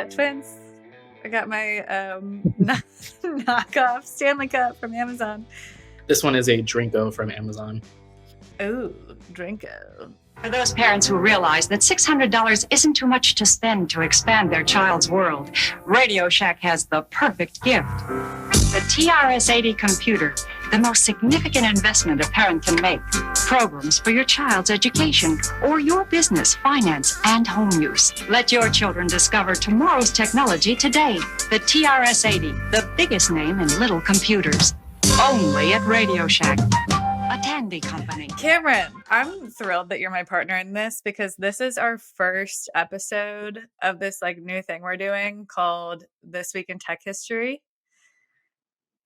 Twins, I got my knockoff Stanley Cup from Amazon. This one is a Drinko from Amazon. Ooh, Drinko. For those parents who realize that $600 isn't too much to spend to expand their child's world, Radio Shack has the perfect gift. The TRS-80 computer, the most significant investment a parent can make. Programs for your child's education or your business, finance, and home use. Let your children discover tomorrow's technology today. The TRS-80, the biggest name in little computers. Only at Radio Shack, a Tandy company. Cameron, I'm thrilled that you're my partner in this because this is our first episode of this new thing we're doing called This Week in Tech History.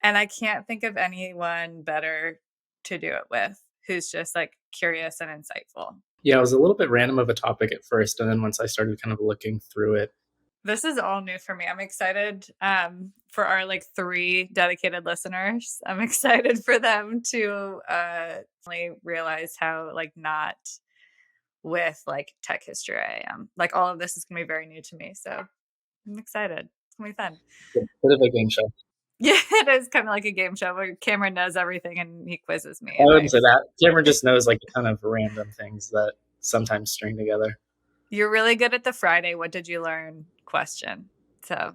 And I can't think of anyone better to do it with who's just curious and insightful. Yeah, it was a little bit random of a topic at first. And then once I started kind of looking through it. This is all new for me. I'm excited for our 3 dedicated listeners. I'm excited for them to realize how not with tech history I am. All of this is going to be very new to me. So I'm excited. It's going to be fun. It's a bit of a game show. Yeah, it is kind of like a game show where Cameron knows everything and he quizzes me. I wouldn't say that. Cameron just knows a ton of random things that sometimes string together. You're really good at the Friday, what did you learn question. So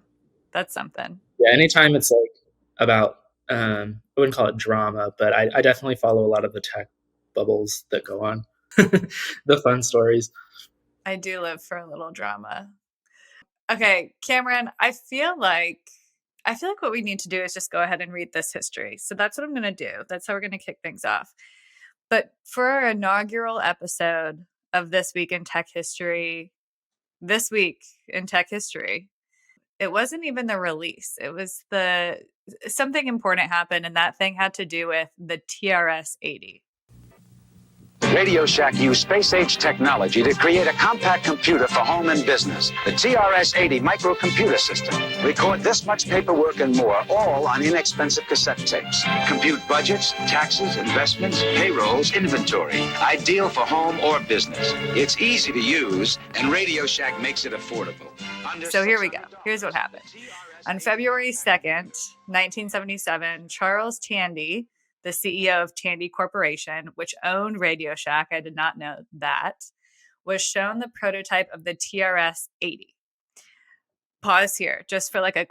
that's something. Yeah, anytime it's about, I wouldn't call it drama, but I definitely follow a lot of the tech bubbles that go on. The fun stories. I do live for a little drama. Okay, Cameron, I feel like what we need to do is just go ahead and read this history. So that's what I'm going to do. That's how we're going to kick things off. But for our inaugural episode of This Week in Tech History, it wasn't even the release. It was something important happened, and that thing had to do with the TRS-80. Radio Shack used space-age technology to create a compact computer for home and business. The TRS-80 microcomputer system. Record this much paperwork and more, all on inexpensive cassette tapes. Compute budgets, taxes, investments, payrolls, inventory. Ideal for home or business. It's easy to use, and Radio Shack makes it affordable. So here we go. Here's what happened. On February 2nd, 1977, Charles Tandy, the CEO of Tandy Corporation, which owned Radio Shack, I did not know that, was shown the prototype of the TRS-80. Pause here, just for a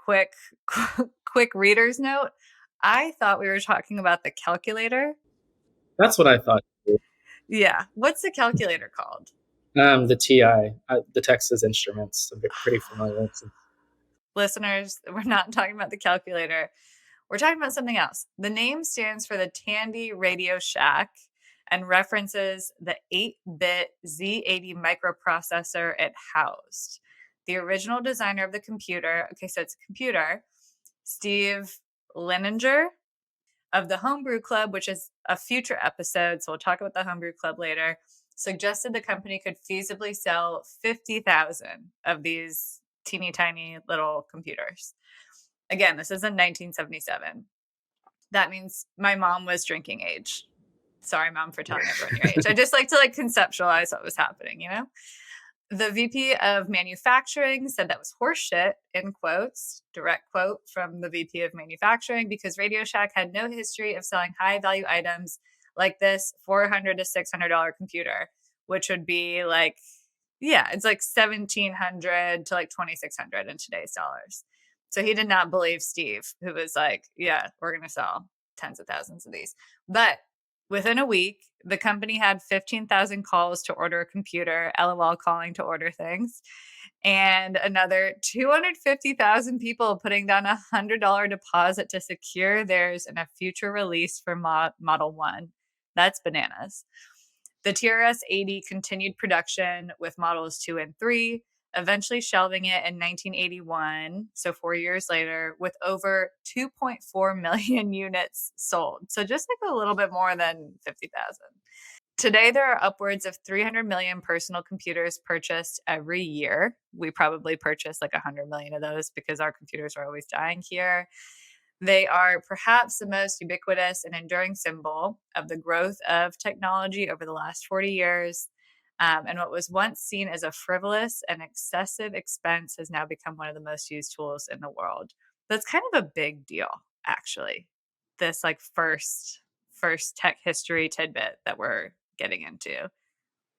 quick reader's note. I thought we were talking about the calculator. That's what I thought. Yeah. What's the calculator called? The TI, the Texas Instruments. I'm pretty familiar with it. Listeners, we're not talking about the calculator. We're talking about something else. The name stands for the Tandy Radio Shack and references the 8-bit Z80 microprocessor it housed. The original designer of the computer, so it's a computer, Steve Lininger of the Homebrew Club, which is a future episode, so we'll talk about the Homebrew Club later, suggested the company could feasibly sell 50,000 of these teeny tiny little computers. Again, this is in 1977. That means my mom was drinking age. Sorry, Mom, for telling everyone your age. I just like to conceptualize what was happening, The VP of Manufacturing said that was horseshit, in quotes, direct quote from the VP of Manufacturing, because Radio Shack had no history of selling high-value items like this $400 to $600 computer, which would be it's $1,700 to $2,600 in today's dollars. So he did not believe Steve, who was we're going to sell tens of thousands of these. But within a week, the company had 15,000 calls to order a computer, LOL calling to order things, and another 250,000 people putting down a $100 deposit to secure theirs in a future release for Model 1. That's bananas. The TRS-80 continued production with Models 2 and 3, eventually shelving it in 1981, so 4 years later, with over 2.4 million units sold. So just a little bit more than 50,000. Today, there are upwards of 300 million personal computers purchased every year. We probably purchase 100 million of those because our computers are always dying here. They are perhaps the most ubiquitous and enduring symbol of the growth of technology over the last 40 years. And what was once seen as a frivolous and excessive expense has now become one of the most used tools in the world. That's kind of a big deal, actually. This like first tech history tidbit that we're getting into.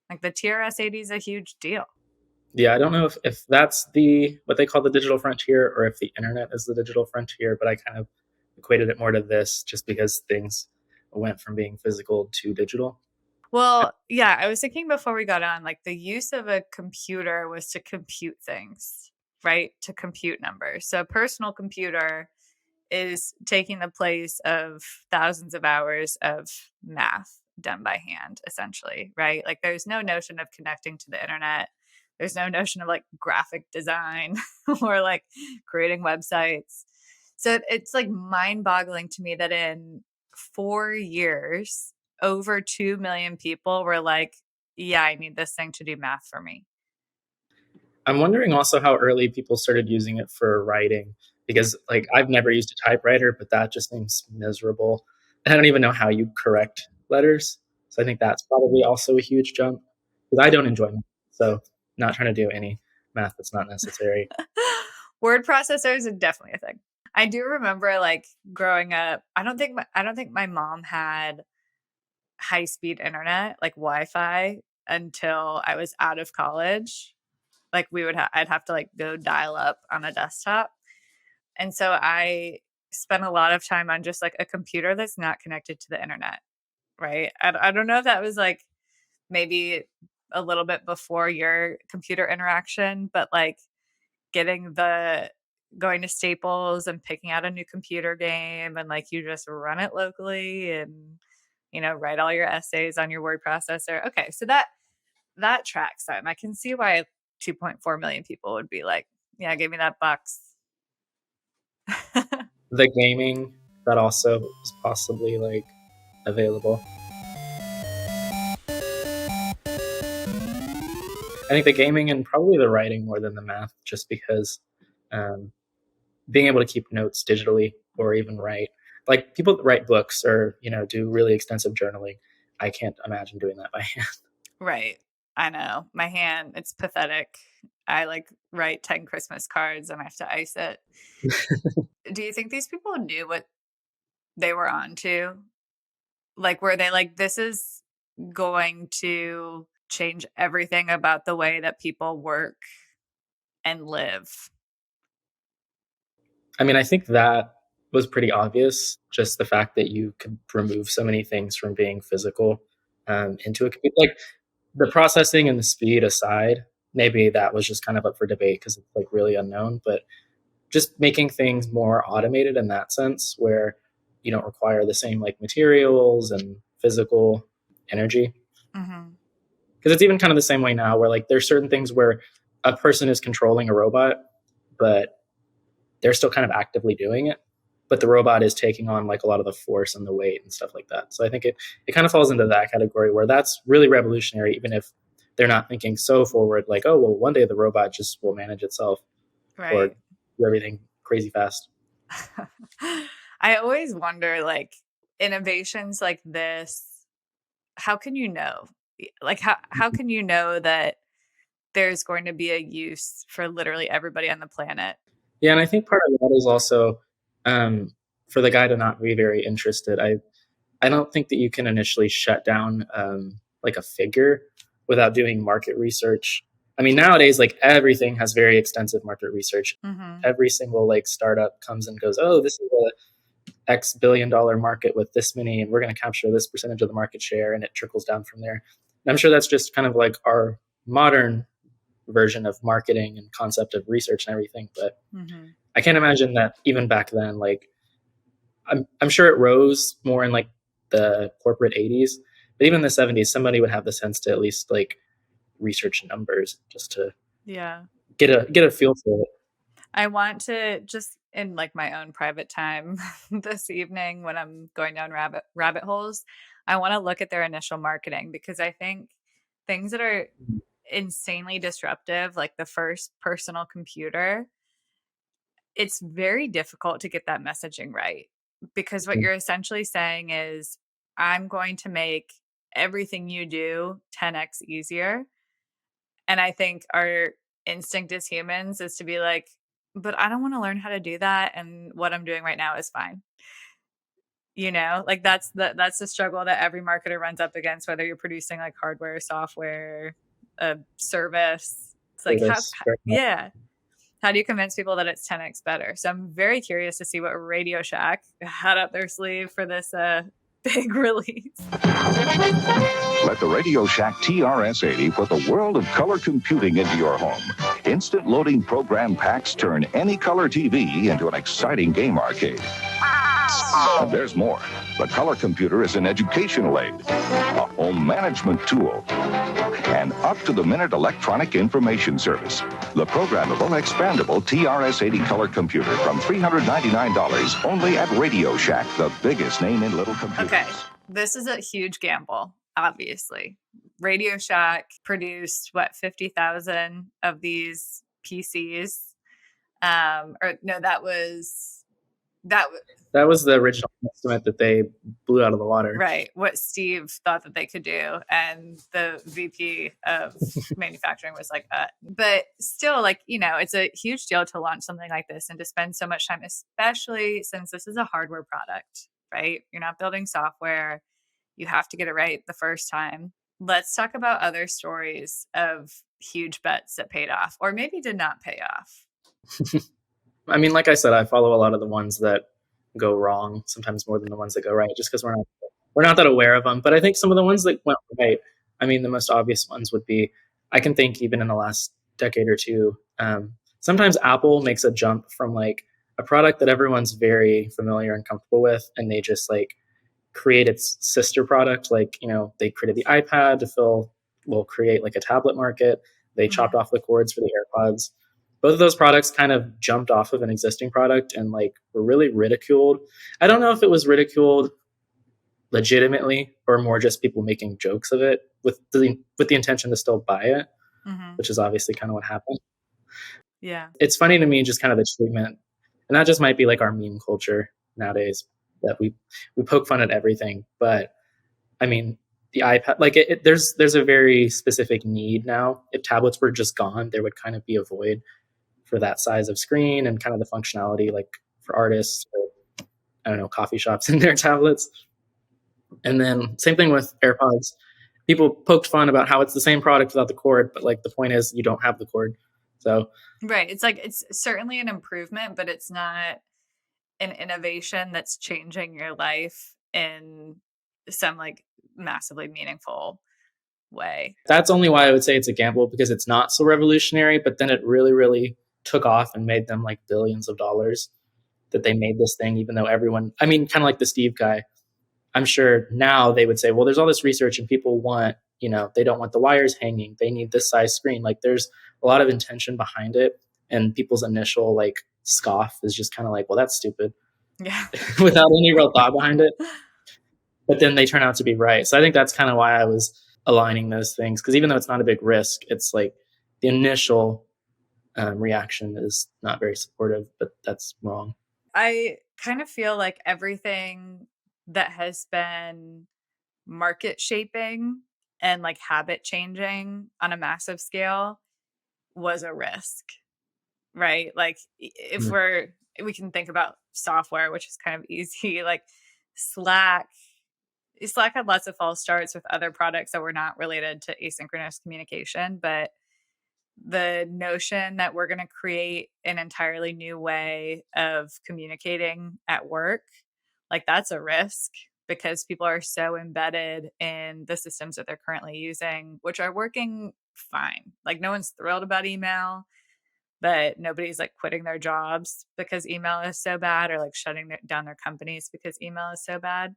Like the TRS-80 is a huge deal. Yeah, I don't know if that's what they call the digital frontier or if the internet is the digital frontier, but I kind of equated it more to this just because things went from being physical to digital. Well, yeah, I was thinking before we got on, like the use of a computer was to compute things, right? To compute numbers. So a personal computer is taking the place of thousands of hours of math done by hand, essentially, right? Like there's no notion of connecting to the internet. There's no notion of like graphic design or like creating websites. So it's like mind boggling to me that in 4 years, over 2 million people were like, yeah, I need this thing to do math for me. I'm wondering also how early people started using it for writing because like I've never used a typewriter, but that just seems miserable. I don't even know how you correct letters. So I think that's probably also a huge jump because I don't enjoy math. So not trying to do any math that's not necessary. Word processors are definitely a thing. I do remember like growing up, I don't think my mom had high-speed internet, like Wi-Fi until I was out of college. Like I'd have to like go dial up on a desktop. And so I spent a lot of time on just like a computer that's not connected to the internet, right? I don't know if that was like maybe a little bit before your computer interaction, but like going to Staples and picking out a new computer game and like you just run it locally and write all your essays on your word processor. Okay, so that tracks then. I can see why 2.4 million people would be like, yeah, give me that box. The gaming that also is possibly like available. I think the gaming and probably the writing more than the math, just because um, being able to keep notes digitally or even write, like people that write books or do really extensive journaling, I can't imagine doing that by hand. Right. I know. My hand, it's pathetic. I like write 10 Christmas cards and I have to ice it. Do you think these people knew what they were on to? Like, were they like, this is going to change everything about the way that people work and live? I mean, I think that was pretty obvious. Just the fact that you could remove so many things from being physical into a computer, like the processing and the speed aside, maybe that was just kind of up for debate because it's like really unknown. But just making things more automated in that sense, where you don't require the same like materials and physical energy. Mm-hmm. Because it's even kind of the same way now, where like there's certain things where a person is controlling a robot, but they're still kind of actively doing it, but the robot is taking on like a lot of the force and the weight and stuff like that. So I think it kind of falls into that category where that's really revolutionary, even if they're not thinking so forward, like, oh, well, one day the robot just will manage itself or Right. do everything crazy fast. I always wonder, like, innovations like this, how can you know? Like, how can you know that there's going to be a use for literally everybody on the planet? Yeah, and I think part of that is also for the guy to not be very interested. I don't think that you can initially shut down like a figure without doing market research. I mean, nowadays, like everything has very extensive market research. Mm-hmm. Every single like startup comes and goes, oh, this is a X billion-dollar market with this many, and we're going to capture this percentage of the market share, and it trickles down from there. And I'm sure that's just kind of like our modern version of marketing and concept of research and everything. But Mm-hmm. I can't imagine that even back then, like I'm sure it rose more in like the corporate 80s, but even in the 70s, somebody would have the sense to at least like research numbers just to Yeah. get a feel for it. I want to just in like my own private time this evening when I'm going down rabbit holes, I want to look at their initial marketing because I think things that are insanely disruptive, like the first personal computer, it's very difficult to get that messaging right, because what you're essentially saying is, I'm going to make everything you do 10x easier. And I think our instinct as humans is to be like, but I don't want to learn how to do that. And what I'm doing right now is fine. Like that's the struggle that every marketer runs up against, whether you're producing like hardware, software, a service. It's like, yeah. How do you convince people that it's 10x better? So I'm very curious to see what Radio Shack had up their sleeve for this big release. Let the Radio Shack TRS-80 put the world of color computing into your home. Instant loading program packs turn any color TV into an exciting game arcade. And there's more. The color computer is an educational aid, a home management tool, and up-to-the-minute electronic information service. The programmable, expandable TRS-80 color computer from $399 only at Radio Shack, the biggest name in little computers. Okay, this is a huge gamble, obviously. Radio Shack produced, 50,000 of these PCs? Or no, that was the original estimate that they blew out of the water. Right. What Steve thought that they could do. And the VP of manufacturing was like, but still, like, it's a huge deal to launch something like this and to spend so much time, especially since this is a hardware product, right? You're not building software. You have to get it right the first time. Let's talk about other stories of huge bets that paid off or maybe did not pay off. I mean, like I said, I follow a lot of the ones that go wrong, sometimes more than the ones that go right, just because we're not that aware of them. But I think some of the ones that went right, I mean, the most obvious ones would be, I can think even in the last decade or two, sometimes Apple makes a jump from like a product that everyone's very familiar and comfortable with, and they just like create its sister product. Like, they created the iPad will create like a tablet market. They chopped off the cords for the AirPods. Both of those products kind of jumped off of an existing product and like were really ridiculed. I don't know if it was ridiculed legitimately or more just people making jokes of it with the intention to still buy it, which is obviously kind of what happened. Yeah. It's funny to me, just kind of the treatment, and that just might be like our meme culture nowadays, that we poke fun at everything. But I mean, the iPad, like there's a very specific need now. If tablets were just gone, there would kind of be a void for that size of screen and kind of the functionality, like for artists, or, I don't know, coffee shops and their tablets. And then same thing with AirPods. People poked fun about how it's the same product without the cord, but like the point is you don't have the cord. So right, it's like, it's certainly an improvement, but it's not an innovation that's changing your life in some like massively meaningful way. That's only why I would say it's a gamble, because it's not so revolutionary, but then it really, really took off and made them like billions of dollars that they made this thing, even though everyone, I mean, kind of like the Steve guy, I'm sure now they would say, well, there's all this research and people want, they don't want the wires hanging. They need this size screen. Like there's a lot of intention behind it. And people's initial like scoff is just kind of like, well, that's stupid. Yeah. Without any real thought behind it. But then they turn out to be right. So I think that's kind of why I was aligning those things. Because even though it's not a big risk, it's like the initial reaction is not very supportive, but that's wrong. I kind of feel like everything that has been market shaping and like habit changing on a massive scale was a risk, right? Like if we can think about software, which is kind of easy, like Slack had lots of false starts with other products that were not related to asynchronous communication, but the notion that we're going to create an entirely new way of communicating at work, like that's a risk, because people are so embedded in the systems that they're currently using, which are working fine. Like no one's thrilled about email, but nobody's like quitting their jobs because email is so bad, or like shutting down their companies because email is so bad.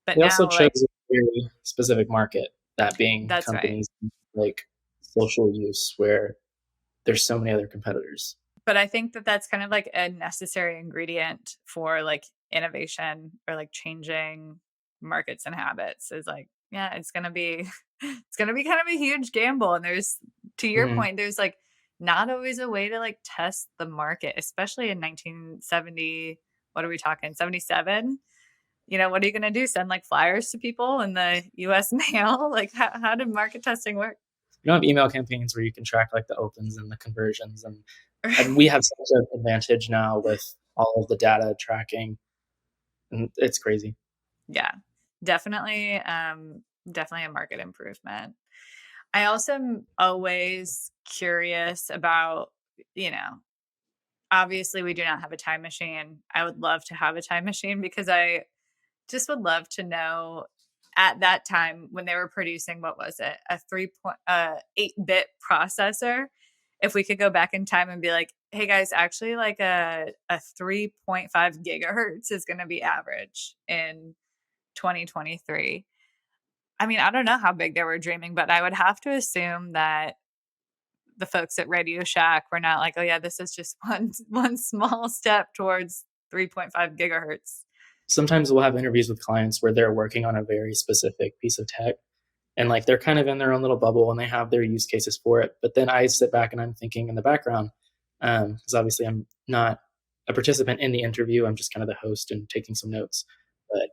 But they now, also chose a very specific market, that being that's companies like social use, where there's so many other competitors. But I think that that's kind of like a necessary ingredient for like innovation or like changing markets and habits, is like, yeah, it's going to be kind of a huge gamble. And there's, to your point, there's like not always a way to like test the market, especially in 1970. What are we talking? 77? You know, what are you going to do? Send like flyers to people in the US mail? Like, how did market testing work? You don't have email campaigns where you can track like the opens and the conversions. And we have such an advantage now with all of the data tracking. And it's crazy. Yeah, definitely. Definitely a market improvement. I also am always curious about, you know, obviously we do not have a time machine. I would love to have a time machine because I just would love to know at that time when they were producing, what was it, a 8-bit processor, if we could go back in time and be like, hey guys, actually like a 3.5 gigahertz is going to be average in 2023. I mean, I don't know how big they were dreaming, but I would have to assume that the folks at Radio Shack were not like, oh yeah, this is just one small step towards 3.5 gigahertz. Sometimes we'll have interviews with clients where they're working on a very specific piece of tech and like they're kind of in their own little bubble and they have their use cases for it. But then I sit back and I'm thinking in the background, because obviously I'm not a participant in the interview. I'm just kind of the host and taking some notes. But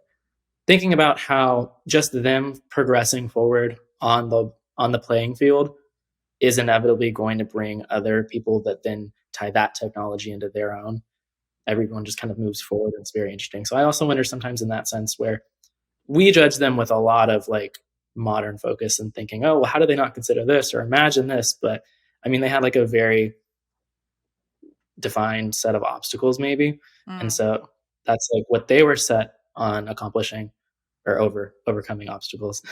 thinking about how just them progressing forward on the playing field is inevitably going to bring other people that then tie that technology into their own. Everyone just kind of moves forward. And it's very interesting. So I also wonder sometimes in that sense where we judge them with a lot of like modern focus and thinking, oh, well, how do they not consider this or imagine this? But I mean, they had like a very defined set of obstacles maybe. And so that's like what they were set on accomplishing or overcoming obstacles.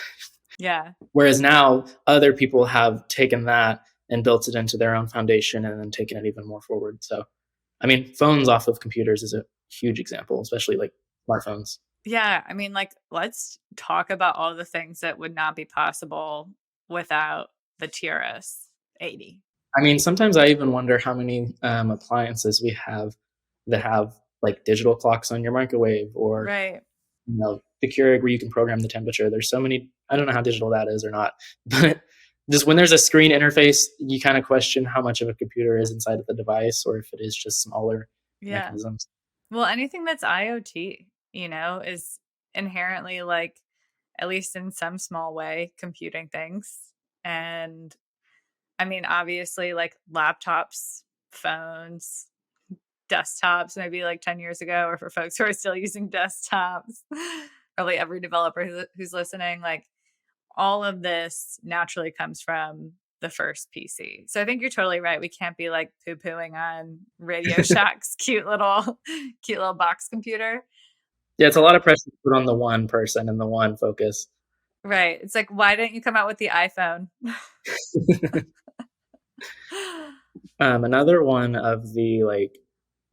Yeah. Whereas now other people have taken that and built it into their own foundation and then taken it even more forward. So, I mean, phones off of computers is a huge example, especially like smartphones. Yeah. I mean, like, let's talk about all the things that would not be possible without the TRS-80. I mean, sometimes I even wonder how many appliances we have that have like digital clocks on your microwave or, right, you know, the Keurig where you can program the temperature. There's so many, I don't know how digital that is or not, but just when there's a screen interface, you kind of question how much of a computer is inside of the device or if it is just smaller mechanisms. Well, anything that's IoT, you know, is inherently like, at least in some small way, computing things. And I mean, obviously, like laptops, phones, desktops, maybe like 10 years ago, or for folks who are still using desktops, probably every developer who's listening, like all of this naturally comes from the first PC. So I think you're totally right. We can't be like poo-pooing on Radio Shack's cute little box computer. Yeah, it's a lot of pressure to put on the one person and the one focus. Right. It's like, why didn't you come out with the iPhone? Another one of the like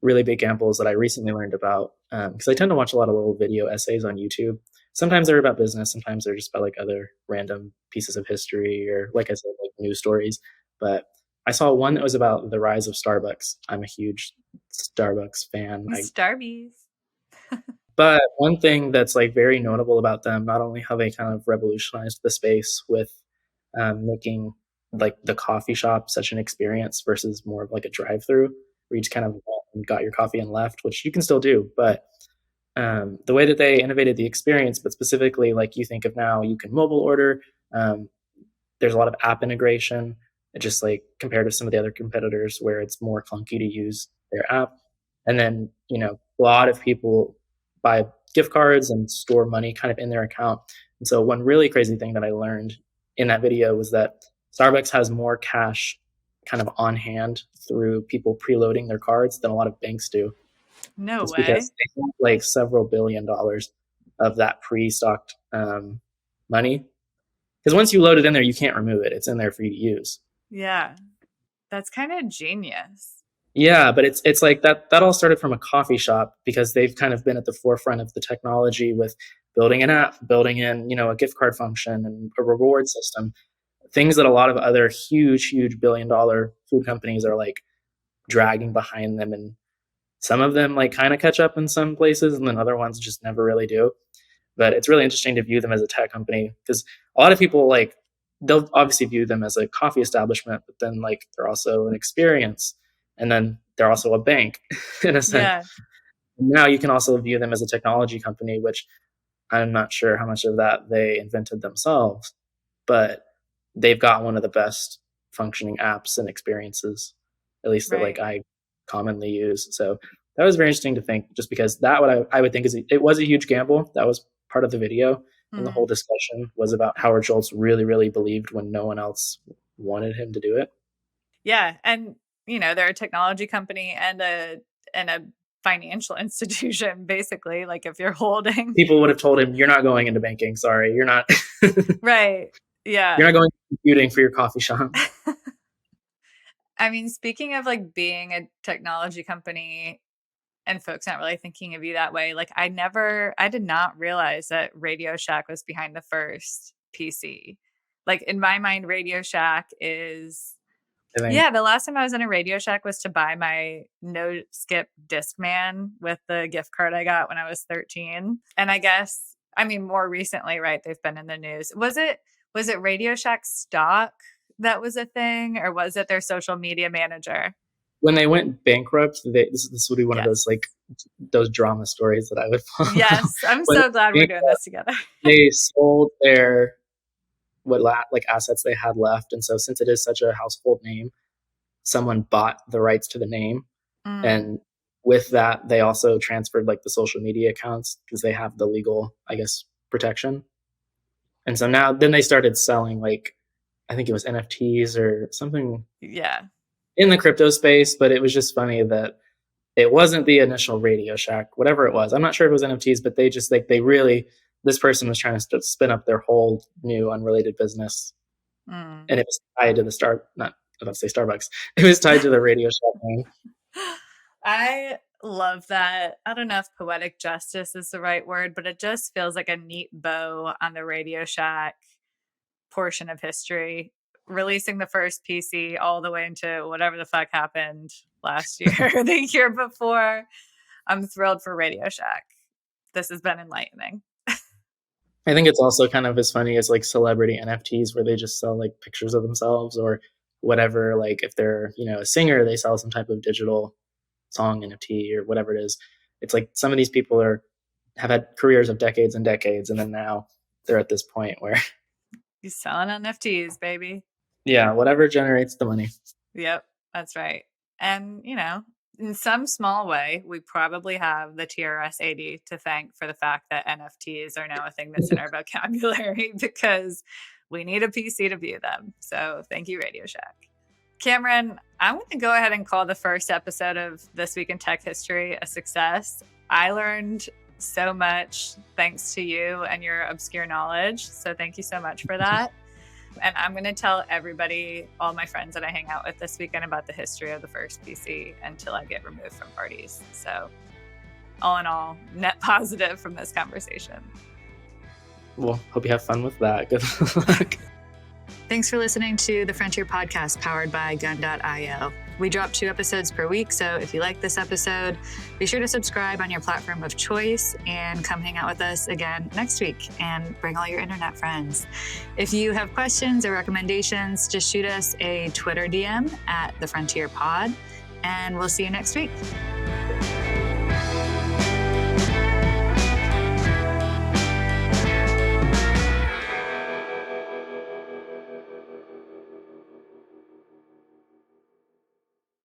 really big examples that I recently learned about, because I tend to watch a lot of little video essays on YouTube. Sometimes they're about business, sometimes they're just about like other random pieces of history or, like I said, like news stories. But I saw one that was about the rise of Starbucks. I'm a huge Starbucks fan. Starbies. But one thing that's like very notable about them, not only how they kind of revolutionized the space with making like the coffee shop such an experience versus more of like a drive-through where you just kind of got your coffee and left, which you can still do, but the way that they innovated the experience, but specifically like you think of now, you can mobile order. There's a lot of app integration, just like compared to some of the other competitors where it's more clunky to use their app. And then, you know, a lot of people buy gift cards and store money kind of in their account. And so one really crazy thing that I learned in that video was that Starbucks has more cash kind of on hand through people preloading their cards than a lot of banks do. No it's way. Because they have like several $1 billion of that pre-stocked money. Because once you load it in there, you can't remove it. It's in there for you to use. Yeah, that's kind of genius. Yeah, but it's like that all started from a coffee shop because they've kind of been at the forefront of the technology with building an app, building in, you know, a gift card function and a reward system. Things that a lot of other huge $1 billion food companies are like dragging behind them, and some of them like kind of catch up in some places and then other ones just never really do. But it's really interesting to view them as a tech company because a lot of people like they'll obviously view them as a coffee establishment, but then like they're also an experience, and then they're also a bank in a sense. Yeah. Now you can also view them as a technology company, which I'm not sure how much of that they invented themselves, but they've got one of the best functioning apps and experiences, at least that like Right. I commonly use. So that was very interesting to think, just because that what I would think is it was a huge gamble. That was part of the video. And the Mhm. whole discussion was about Howard Schultz really, really believed when no one else wanted him to do it. Yeah. And, they're a technology company and a financial institution, basically. Like if you're holding. People would have told him, "You're not going into banking. Sorry, you're not. Right. You're Yeah. not going into computing for your coffee shop." I mean, speaking of like being a technology company and folks not really thinking of you that way, like I did not realize that Radio Shack was behind the first PC. Like in my mind, Radio Shack is, I think yeah, the last time I was in a Radio Shack was to buy my no skip Discman with the gift card I got when I was 13. And I guess, I mean, more recently, right, they've been in the news. Was it Radio Shack stock that was a thing, or was it their social media manager? when they went bankrupt, this would be one of Yes. those drama stories that I would follow. Yes. I'm When so glad we're doing this together. they sold their like assets they had left, and so since it is such a household name, someone bought the rights to the name, Mm, and with that, they also transferred like the social media accounts because they have the legal, I guess, protection. And so now, then they started selling like, I think it was NFTs or something yeah. in the crypto space, but it was just funny that it wasn't the initial Radio Shack, whatever it was. I'm not sure if it was NFTs, but they just like, this person was trying to spin up their whole new unrelated business. Mm. And it was tied to not about to say Starbucks. It was tied to the Radio Shack name. I love that. I don't know if poetic justice is the right word, but it just feels like a neat bow on the Radio Shack portion of history, releasing the first PC all the way into whatever the fuck happened last year, the year before. I'm thrilled for Radio Shack. This has been enlightening. I think it's also kind of as funny as like celebrity NFTs where they just sell like pictures of themselves or whatever. Like if they're, a singer, they sell some type of digital song NFT or whatever it is. It's like some of these people have had careers of decades and decades, and then now they're at this point where He's selling NFTs, baby. yeah, whatever generates the money. Yep, that's right. And, in some small way, we probably have the TRS-80 to thank for the fact that NFTs are now a thing that's in our vocabulary, because we need a PC to view them. So thank you, Radio Shack. Cameron, I'm going to go ahead and call the first episode of This Week in Tech History a success. I learned so much thanks to you and your obscure knowledge. So thank you so much for that. And I'm going to tell everybody, all my friends that I hang out with this weekend, about the history of the first PC until I get removed from parties. So all in all, net positive from this conversation. Well, hope you have fun with that. Good luck. Thanks for listening to the Frontier Podcast powered by Gun.io. We drop 2 episodes per week, so if you like this episode, be sure to subscribe on your platform of choice and come hang out with us again next week and bring all your internet friends. If you have questions or recommendations, just shoot us a Twitter DM at The Frontier Pod, and we'll see you next week.